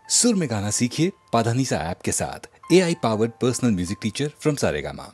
सुर में गाना सीखिए पाधानीसा ऐप के साथ। AI powered personal music teacher from Saregama.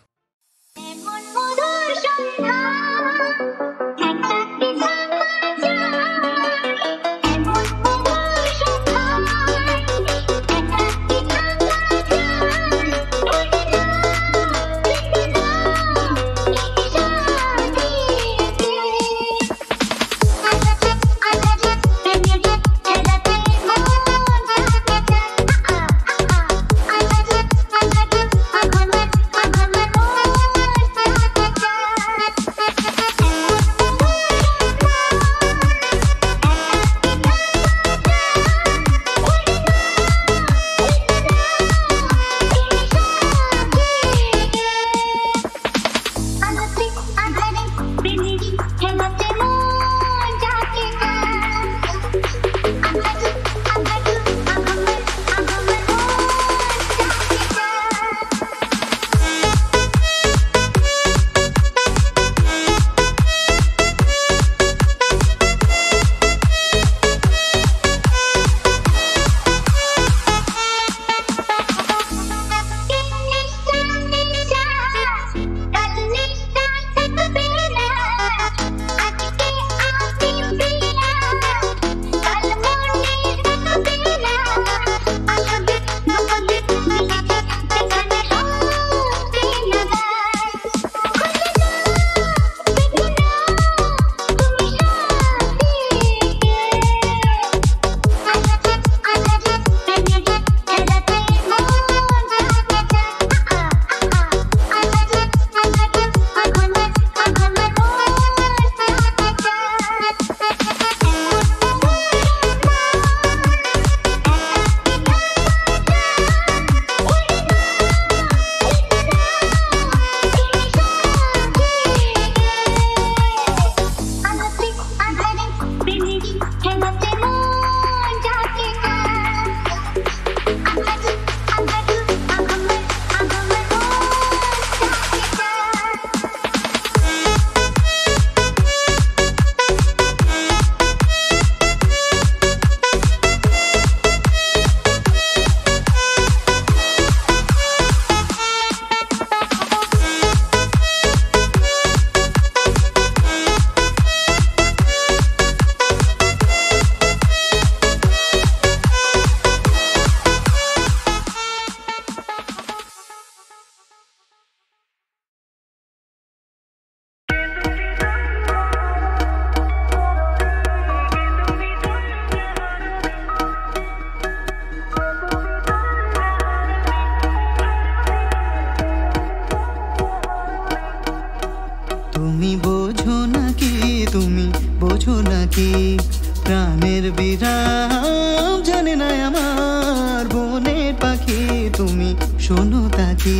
প্রাণের বিরাম জানে না আমার বনের পাখি তুমি শোনো তাকি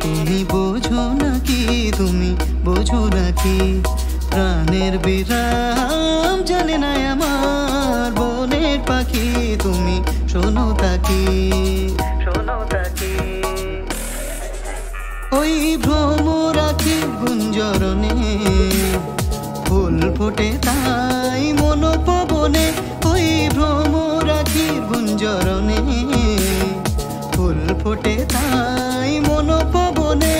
তুমি বোঝো নাকি তুমি বোঝো নাকি প্রাণের বিরাম জানে না আমার বনের পাখি তুমি শোনো তাকি ওই ভ্রমরাখি গুঞ্জরণে ফুল ফোটে তাই মনোপবনে ওই ভ্রমরাখি গুঞ্জরণে ফুল ফোটে তাই মনোপবনে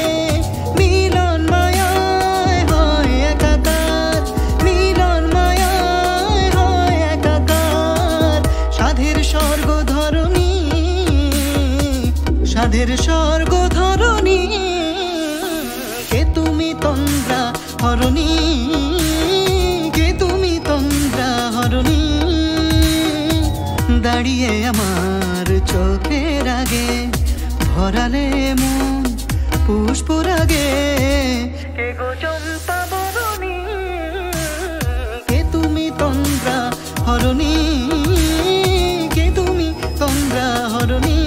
মিলন মায়ায় হয় একাকার মিলন মায়ায় হয় একাকার সাধের স্বর্গ ধরণী সাধের স্বর্গ ধরণী কে তুমি তন্দ্রা হরণী কে তুমি তন্দ্রা হরণী দাঁড়িয়ে আমার চোখের আগে ভরালে মন পুষ্পরাগে কে গো চম্পা বরণী কে তুমি তন্দ্রা হরণী কে তুমি তন্দ্রা হরণী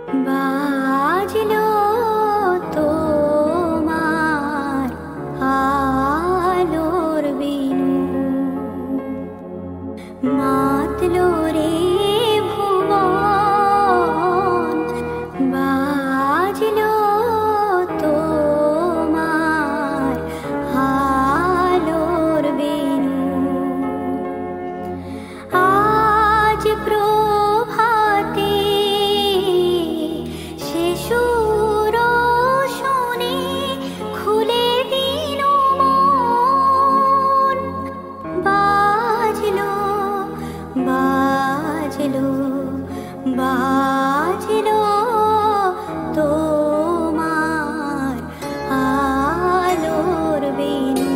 বাজলো তোমার আলোর বিনু, মাতলো রে ভুবন, বাজলো তোমার আলোর বিনু। আজ প্রভাতে শিশুর শোনে খুলে দিল মন, বাজলো বাজলো বাজলো তোমার আলোর বিনু।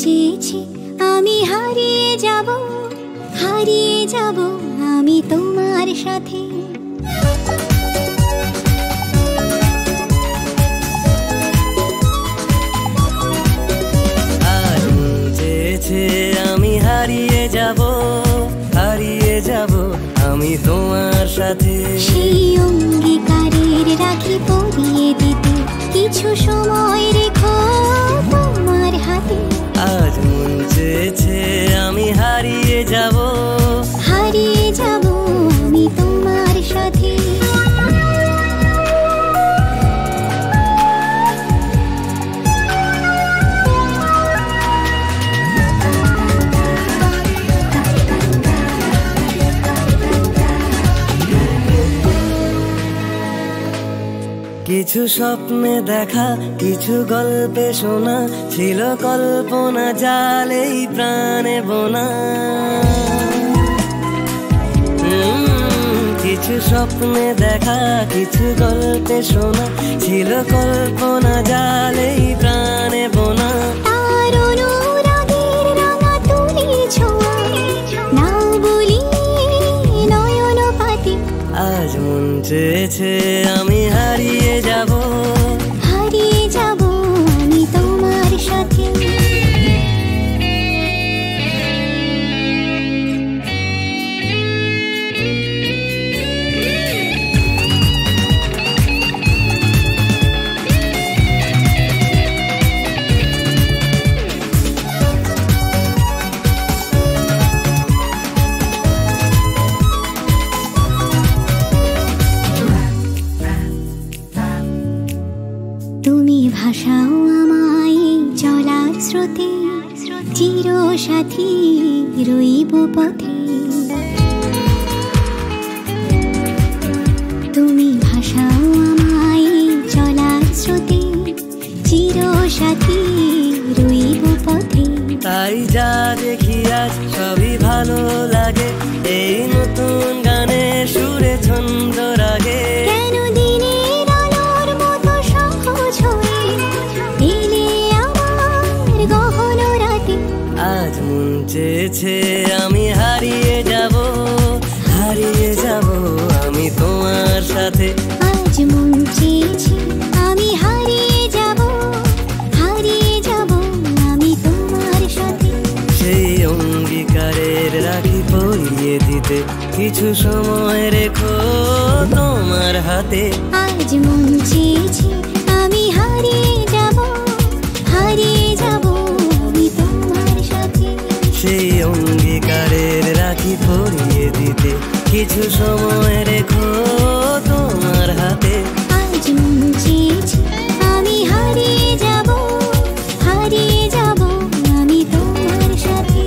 চেয়েছি আমি হারিয়ে যাব আমি তোমার সাথে। চেয়েছে আমি হারিয়ে সাথে সেই অঙ্গীকারের রাখি পরিয়ে দিতে কিছু সময় রেখো তোমার হাতে। আজ মন চেয়েছে আমি হারিয়ে যাব, হারিয়ে যাব আমি তোমার সাথে। কিছু স্বপ্নে দেখা, কিছু গল্পে শোনা, ছিল কল্পনা জালেই প্রাণে বোনা। কিছু স্বপ্নে দেখা, কিছু গল্পে শোনা, ছিল কল্পনা জালেই প্রাণে বোনা। তার অনুরাগের রাঙা তুলি ছোঁয়া নাও বলি নয়ন পাতি। আজ মন চেয়েছে আমি হারিয়ে যাব, হারিয়ে যাব আমি তোমার সাথে। তুমি ভাষাও আমায় চলার স্রোতে, চির সাথী রইব পথে। তুমি ভাষাও আমায় চলার স্রোতে, চির সাথী রইব পথে। তাই যা দেখি আজ সবই ভালো লাগে, এই নতুন গানের সুরে ছন্দ রাগে। কেন দিনের আলোর মতো সহজ হয়ে এলে আমার গহন রাতে। আজ মন চেয়েছে আমি হারিয়ে যাব, হারিয়ে যাব আমি তোমার সাথে। আজ মন চেয়েছে আমি হারিয়ে যাব, হারিয়ে যাব আমি তোমার সাথে। সেই অঙ্গীকারের রাখি পরিয়ে দিতে কিছু সময় রেখো তোমার হাতে। আজ মন চেয়েছে আমি হারিয়ে যাব, হারিয়ে যাব আমি তোমার সাথে। সেই অঙ্গীকারের রাখি পরিয়ে দিতে কিছু সময় রেখো তোমার হাতে। আজ মন চেয়েছে আমি হারিয়ে যাব, হারিয়ে যাব আমি তোমার সাথে।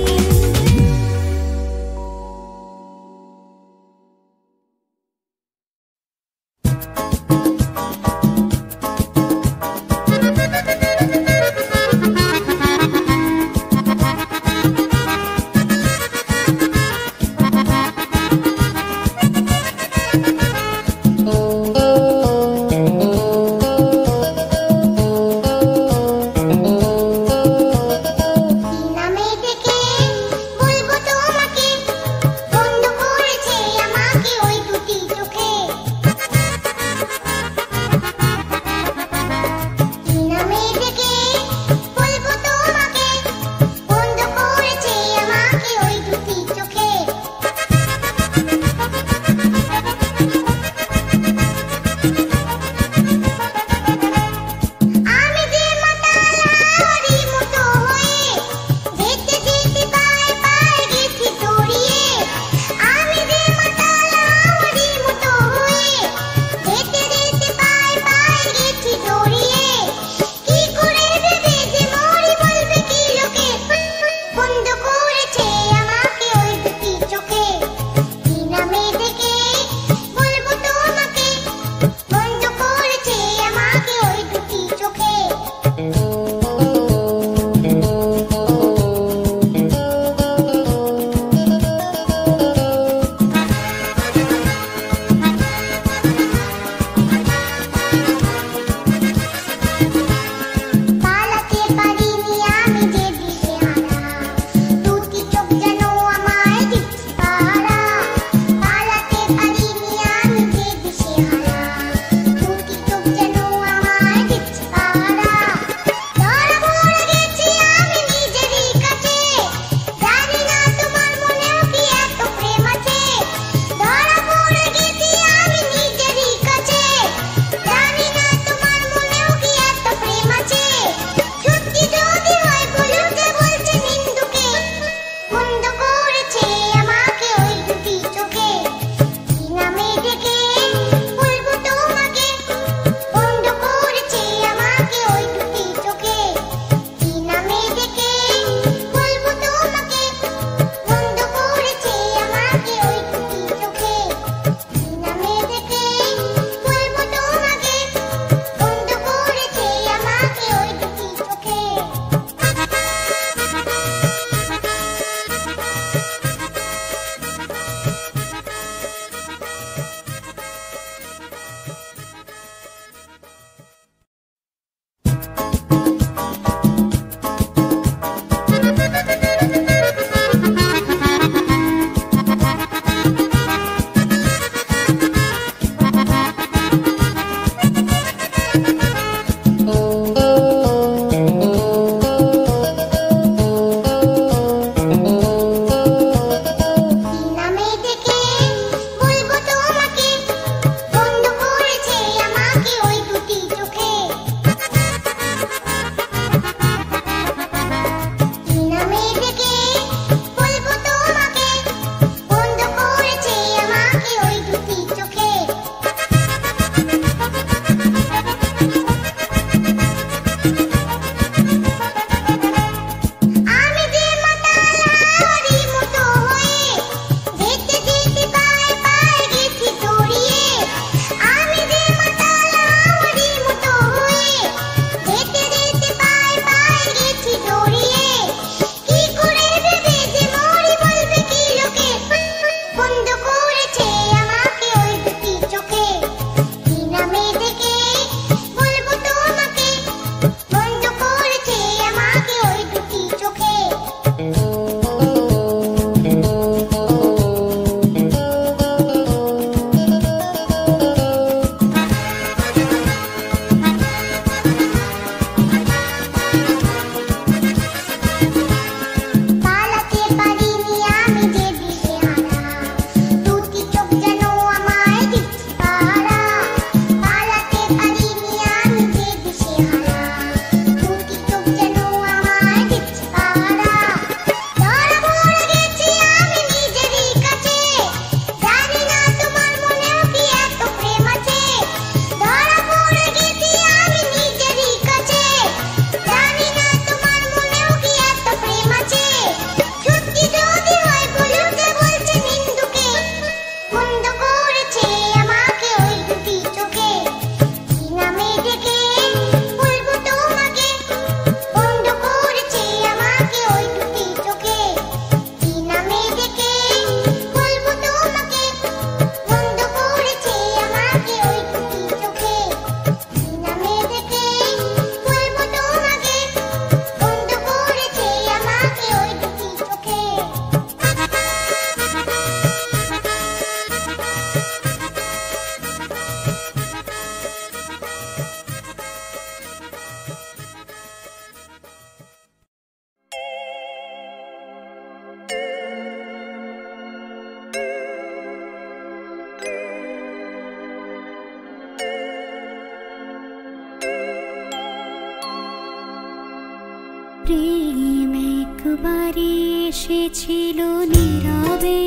একবারে এসেছিল নীরবে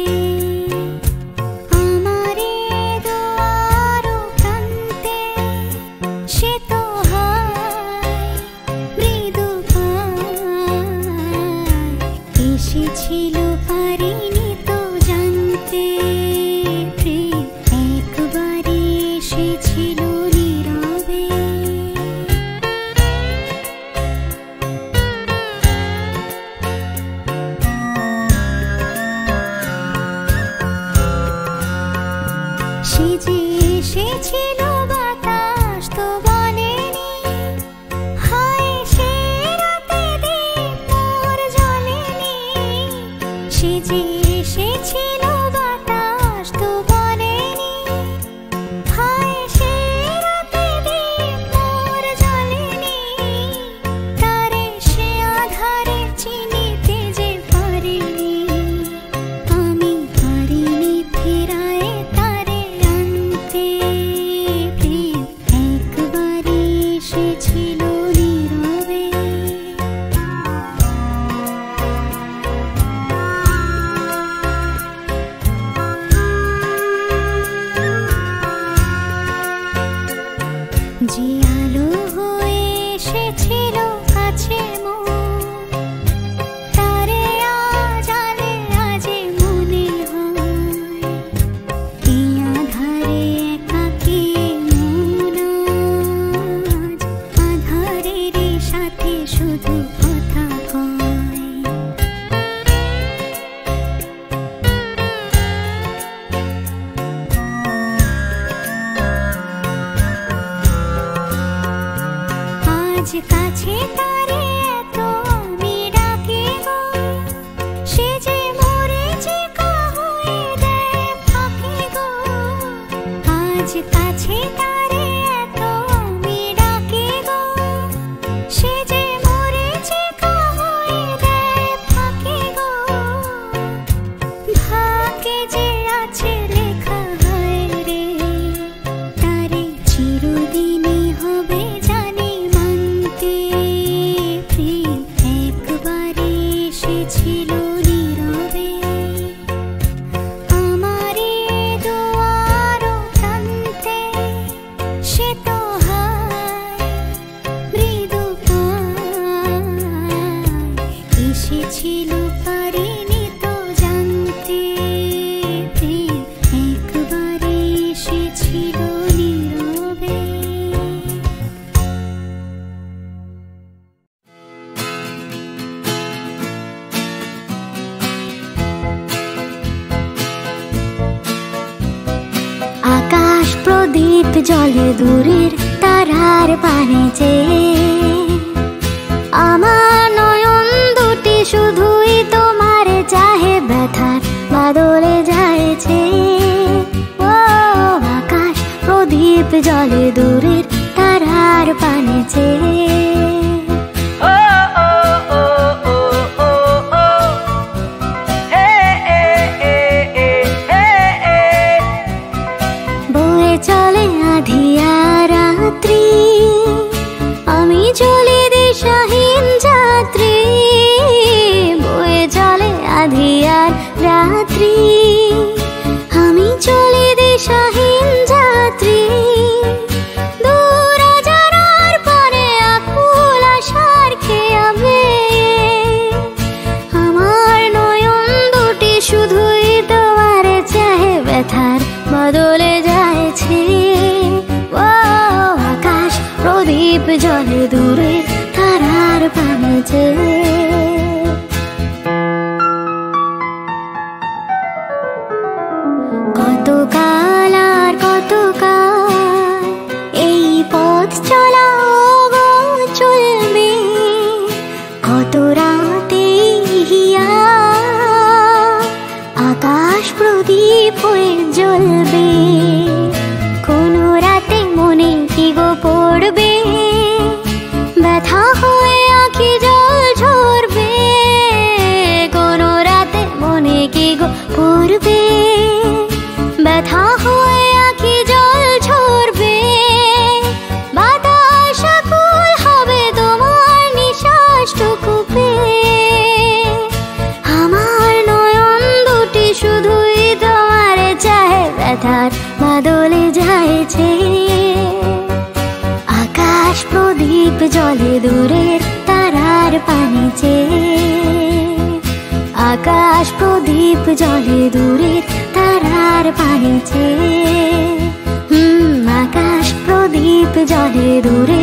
আমারে দুয়ার প্রান্তে, সে তো হয় মৃদু পায় এসেছিল পারিনি তো জানতে, প্রেম একবারে এসেছিল নীরবে। সে যে এসেছিল বাতাস তো বলেনি, হায় সে রাতে দীপ মোর জ্বলেনি। সে যে এসেছিল বাতাস তো বলেনি, হায় সে রাতে দীপ মোর জ্বলেনি। তারে সে আধারে চিনিতে যে পারিনি, আমি পারিনি ফেরায় তারে আনতে, প্রেম একবারে এসেছিল নীরবে। যে আলো হয়ে এসেছিল কাছে মোর, তারে আজ আলে আজে মনে হয়। এই আধারে একাকী মন আজ, আধারের সাথে শুধু কথা কয়। আজ কাছে তারে এত আমি ডাকি গো, সে যে মরিচিকা হয়ে দেয় ফাঁকি গো। আজ কাছে তারে এত আমি ডাকি গো, সে যে মরিচিকা হয়ে দেয় ফাঁকি গো। ভাগ্যে যে আছে লেখা হয় রে, তারে চিরদিনই হবে জানি মানতে, প্রেম একবারে এসেছিল নীরবে আমারে দুয়ার প্রান্তে, সে তো হয় মৃদু পায় এসেছিল পারিনি তো জানতে, প্রেম একবারে এসেছিল নীরবে। আকাশ প্রদীপ জ্বলে দূরের তারার পানে চেয়ে, আমার নয়ন দুটি শুধুই তোমার চাহে, ব্যথার বাদলে যায়ছে। ও আকাশ প্রদীপ জ্বলে দূরের তারার পানে চেয়ে। বয়ে চলে আধিয়া রাত্রি, আমি চলি দিশাহীন যাত্রী। বয়ে চলে আধিয়ার রাত্রি, আমি চলি দিশাহীন যাত্রী। দূর যারার পরে আকুল আশার খেয়াবে, আমার নয়ন দুটি শুধুই তোমার চাহে, ব্যথার বদলে যায়ছে। ও আকাশ প্রদীপ জ্বলে দূরে তারার পানে চেয়ে। কতকাল আর কতকাল এই পথ চলা গো চলবে, কত রাতে হিয়া আকাশ প্রদীপ হয়ে জ্বলবে। কোনো রাতে মনে কি গো পড়বে, ব্যথা হয়ে আঁখি জল ঝরবে। কোনো রাতে মনে কি গো পড়বে, ব্যথা হয়ে আঁখি জল ঝরবে। বাতাস আকুল হবে তোমার নিঃশ্বাসটুকু পেয়ে। প্রদীপ জলে দূরের তারার পানে চেয়ে, আকাশ প্রদীপ জলে দূরের তারার পানে চেয়ে, আকাশ প্রদীপ জলে দূরে